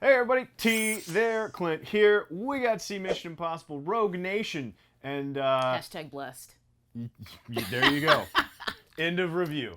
Hey everybody, T there, Clint here. We got to see Mission Impossible Rogue Nation, and Hashtag blessed. there you go. End of review.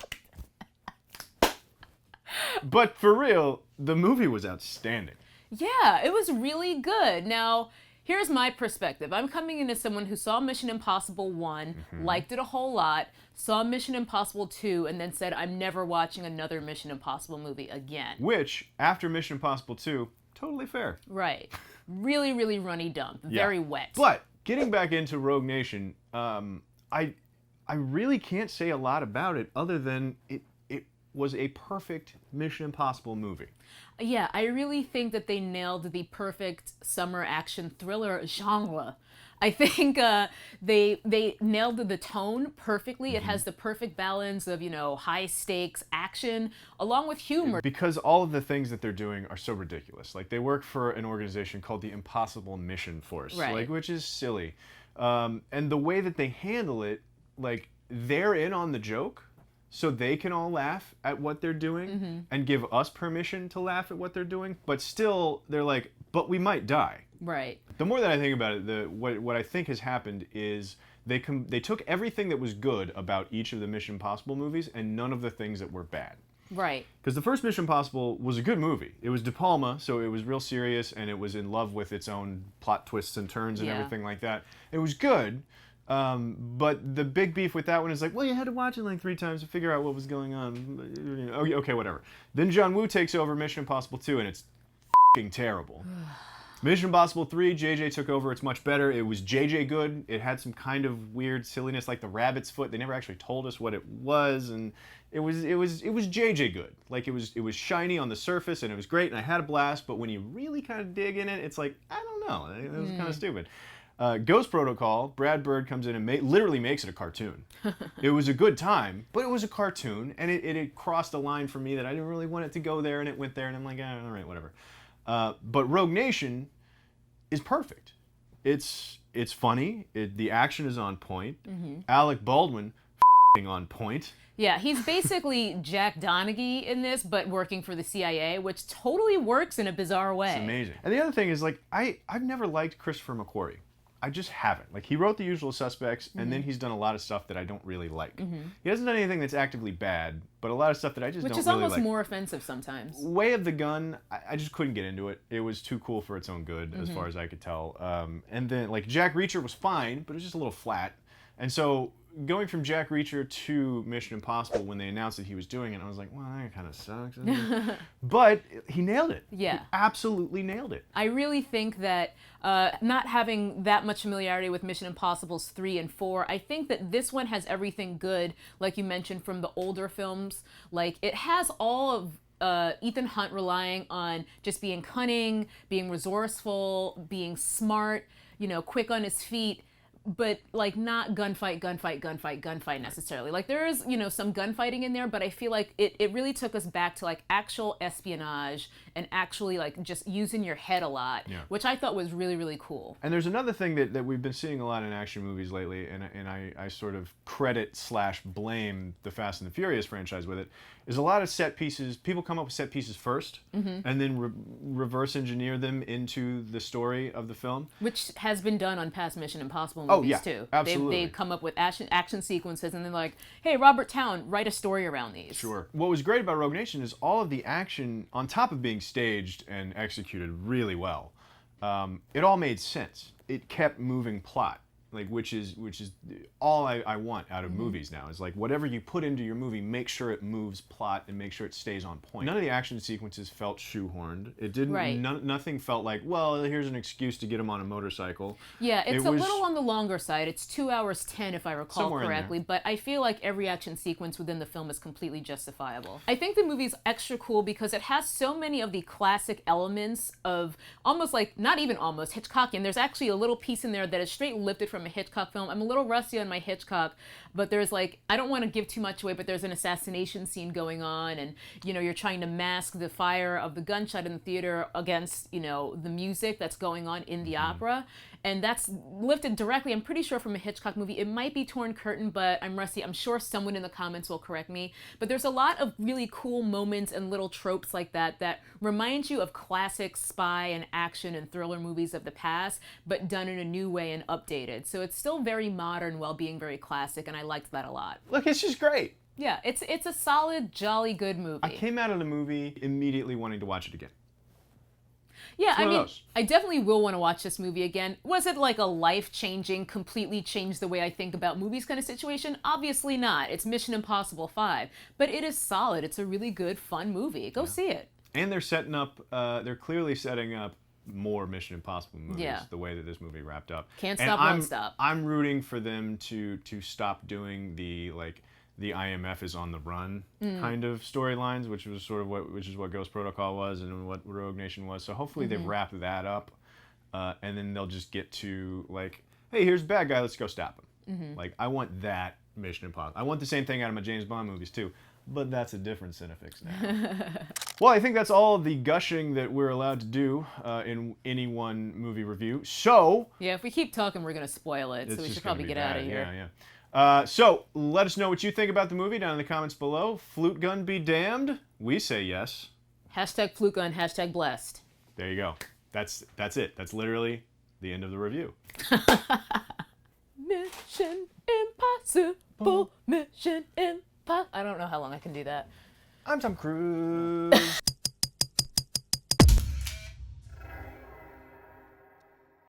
But for real, the movie was outstanding. Yeah, it was really good. Now, here's my perspective. I'm coming in as someone who saw Mission Impossible 1, liked it a whole lot, saw Mission Impossible 2, and then said, I'm never watching another Mission Impossible movie again. Which, after Mission Impossible 2, totally fair. Right. Really, really runny dump. Very wet. But, getting back into Rogue Nation, I really can't say a lot about it other than it was a perfect Mission Impossible movie. Yeah, I really think that they nailed the perfect summer action thriller genre. I think they nailed the tone perfectly. It has the perfect balance of, high stakes action along with humor. Because all of the things that they're doing are so ridiculous. Like, they work for an organization called the Impossible Mission Force, Right. which is silly. And the way that they handle it, they're in on the joke, so they can all laugh at what they're doing and give us permission to laugh at what they're doing, but still, they're like, but we might die. Right. The more that I think about it, what I think has happened is they took everything that was good about each of the Mission Impossible movies and none of the things that were bad. Right. Because the first Mission Impossible was a good movie. It was De Palma, so it was real serious and it was in love with its own plot twists and turns and everything like that. It was good. But the big beef with that one is like, well, you had to watch it like 3 times to figure out what was going on. Okay, whatever. Then John Woo takes over Mission Impossible 2, and it's f***ing terrible. Mission Impossible 3, JJ took over. It's much better. It was JJ good. It had some kind of weird silliness, like the rabbit's foot. They never actually told us what it was, and it was JJ good. Like it was shiny on the surface, and it was great, and I had a blast. But when you really kind of dig in it, it's like, I don't know. It was kind of stupid. Ghost Protocol, Brad Bird comes in and literally makes it a cartoon. It was a good time, but it was a cartoon, and it crossed a line for me that I didn't really want it to go there, and it went there, and I'm like, all right, whatever. But Rogue Nation is perfect. It's funny. The action is on point. Alec Baldwin, on point. Yeah, he's basically Jack Donaghy in this, but working for the CIA, which totally works in a bizarre way. It's amazing. And the other thing is, I've never liked Christopher McQuarrie. I just haven't. Like, he wrote The Usual Suspects, and then he's done a lot of stuff that I don't really like. He hasn't done anything that's actively bad, but a lot of stuff that I just don't really like. Which is almost more offensive sometimes. Way of the Gun, I just couldn't get into it. It was too cool for its own good, as far as I could tell. And then, Jack Reacher was fine, but it was just a little flat. And so, going from Jack Reacher to Mission Impossible, when they announced that he was doing it, I was like, well, that kind of sucks. But he nailed it. Yeah. He absolutely nailed it. I really think that not having that much familiarity with Mission Impossibles 3 and 4, I think that this one has everything good, like you mentioned, from the older films. Like, it has all of Ethan Hunt relying on just being cunning, being resourceful, being smart, quick on his feet, but not gunfight necessarily. Like, there is, some gunfighting in there, but I feel like it really took us back to actual espionage and actually just using your head a lot, which I thought was really, really cool. And there's another thing that we've been seeing a lot in action movies lately, and I sort of credit/blame the Fast and the Furious franchise with it, is a lot of set pieces. People come up with set pieces first, and then reverse engineer them into the story of the film. Which has been done on past Mission Impossible movies too. Absolutely. They've come up with action sequences, and they're like, hey, Robert Towne, write a story around these. Sure. What was great about Rogue Nation is all of the action, on top of being staged and executed really well, it all made sense. It kept moving plot. Which is all I want out of movies now, is whatever you put into your movie, make sure it moves plot and make sure it stays on point. None of the action sequences felt shoehorned. It didn't. Right. Nothing felt like, well, here's an excuse to get him on a motorcycle. Yeah, it's a little on the longer side. It's 2 hours 10 if I recall correctly, but I feel like every action sequence within the film is completely justifiable. I think the movie's extra cool because it has so many of the classic elements of almost not even almost Hitchcockian. There's actually a little piece in there that is straight lifted from from a Hitchcock film. I'm a little rusty on my Hitchcock, but there's like, I don't want to give too much away, but there's an assassination scene going on, and you're trying to mask the fire of the gunshot in the theater against the music that's going on in the opera, and that's lifted directly, I'm pretty sure, from a Hitchcock movie. It might be Torn Curtain, but I'm rusty. I'm sure someone in the comments will correct me. But there's a lot of really cool moments and little tropes like that remind you of classic spy and action and thriller movies of the past, but done in a new way and updated. So it's still very modern while being very classic, and I liked that a lot. Look, it's just great. Yeah, it's a solid, jolly good movie. I came out of the movie immediately wanting to watch it again. Yeah, I mean, I definitely will want to watch this movie again. Was it like a life-changing, completely changed the way I think about movies kind of situation? Obviously not. It's Mission Impossible 5. But it is solid. It's a really good, fun movie. Go see it. And they're clearly setting up more Mission Impossible movies, the way that this movie wrapped up. Can't stop, won't stop. I'm rooting for them to stop doing the IMF is on the run kind of storylines, which is what Ghost Protocol was and what Rogue Nation was. So hopefully they've wrapped that up, and then they'll just get to like, hey, here's a bad guy, let's go stop him. Like, I want that Mission Impossible. I want the same thing out of my James Bond movies too, but that's a different CineFix now. Well, I think that's all the gushing that we're allowed to do in any one movie review. So yeah, if we keep talking, we're gonna spoil it. So we should probably get out of here. Yeah. So let us know what you think about the movie down in the comments below. Flute gun be damned. We say yes. Hashtag flute gun, hashtag blessed. There you go. That's it. That's literally the end of the review. Mission Impossible. Mission Impossible. I don't know how long I can do that. I'm Tom Cruise.